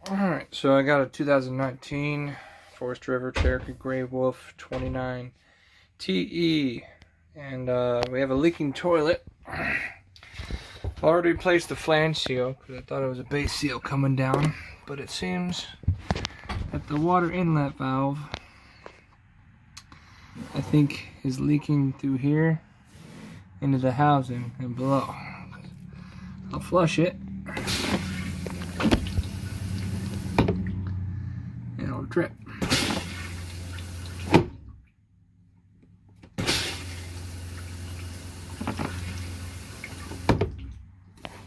Alright, so I got a 2019 Forest River Cherokee Gray Wolf 29 TE, and we have a leaking toilet. I've already replaced the flange seal because I thought it was a base seal coming down, but it seems that the water inlet valve, I think, is leaking through here into the housing and below. I'll flush it. And it'll drip.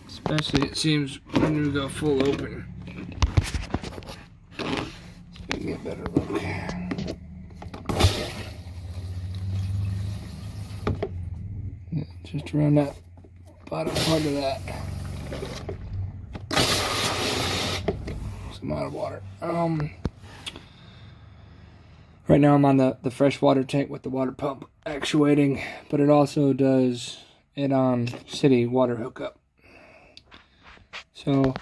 Especially it seems when we go full open. Let's get a better look. Just around that bottom part of that. Some out of water. Right now I'm on the freshwater tank with the water pump actuating, but it also does it on city water hookup. So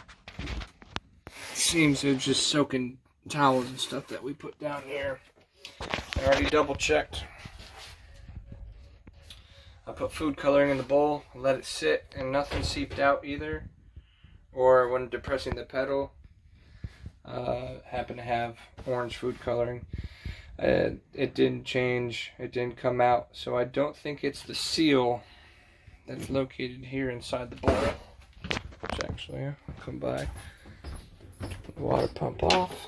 it seems they're just soaking towels and stuff that we put down here. I already double checked. I put food coloring in the bowl, let it sit, and nothing seeped out either. Or when depressing the pedal, happened to have orange food coloring. It didn't change, it didn't come out, so I don't think it's the seal that's located here inside the bowl. Which actually, I'll come by, the water pump off.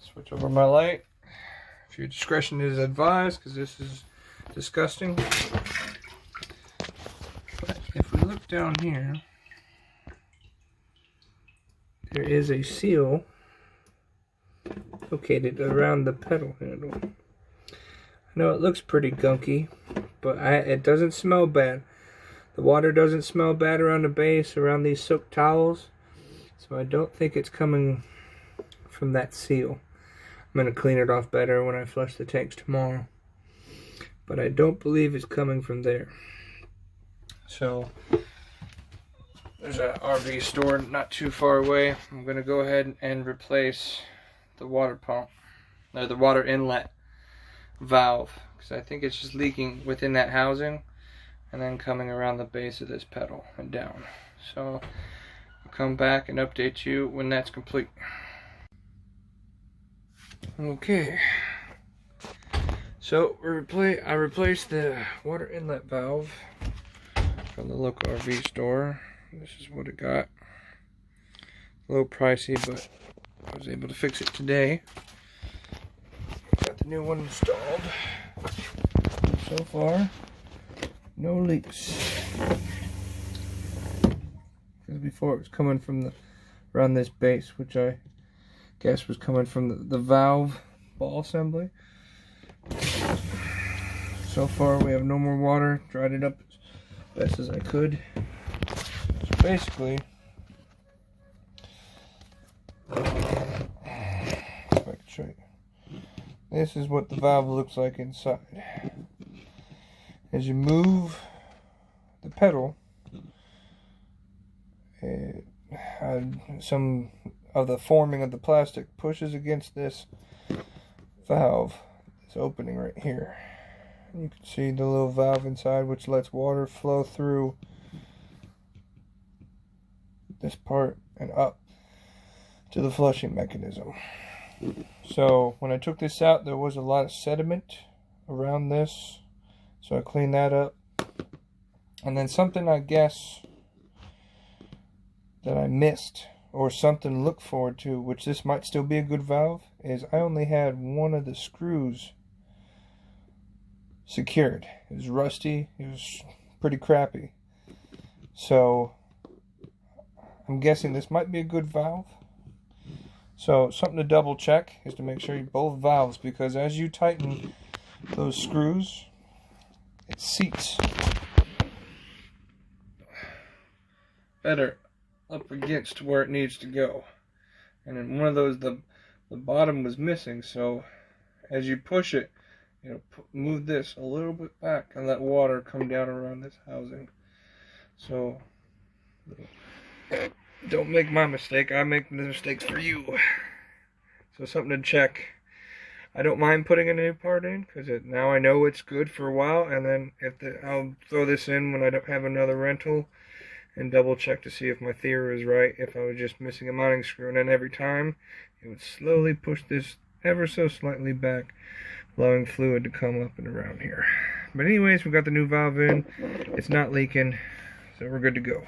Switch over my light. If your discretion is advised, because this is disgusting. But if we look down here, there is a seal located around the pedal handle. I know it looks pretty gunky, but it doesn't smell bad. The water doesn't smell bad around the base, around these soaked towels. So I don't think it's coming from that seal. I'm going to clean it off better when I flush the tanks tomorrow. But I don't believe it's coming from there. So there's an RV store not too far away. I'm going to go ahead and replace the water pump, or the water inlet valve, because I think it's just leaking within that housing and then coming around the base of this pedal and down. So I'll come back and update you when that's complete. Okay, so I replaced the water inlet valve from the local RV store. This is what it got. A little pricey, but I was able to fix it today. Got the new one installed. So far, no leaks. Because before it was coming from around this base, which I guess was coming from the valve ball assembly. So far we have no more water. Dried it up as best as I could. So basically, if I can show you, this is what the valve looks like inside. As you move the pedal, some of the forming of the plastic pushes against this valve, this opening right here. You can see the little valve inside, which lets water flow through this part and up to the flushing mechanism. So when I took this out, there was a lot of sediment around this, so I cleaned that up. And then something I guess that I missed, or something to look forward to, which this might still be a good valve, is I only had one of the screws secured. It was rusty, it was pretty crappy. So I'm guessing this might be a good valve. So something to double check is to make sure both valves, because as you tighten those screws, it seats better up against where it needs to go. And in one of those, the bottom was missing, so as you push it, move this a little bit back and let water come down around this housing. So don't make my mistake. I make the mistakes for you. So something to check. I don't mind putting a new part in because now I know it's good for a while, and then I'll throw this in when I don't have another rental and double check to see if my theory was right, if I was just missing a mounting screw, and then every time it would slowly push this ever so slightly back, allowing fluid to come up and around here. But anyways, we got the new valve in. It's not leaking, so we're good to go.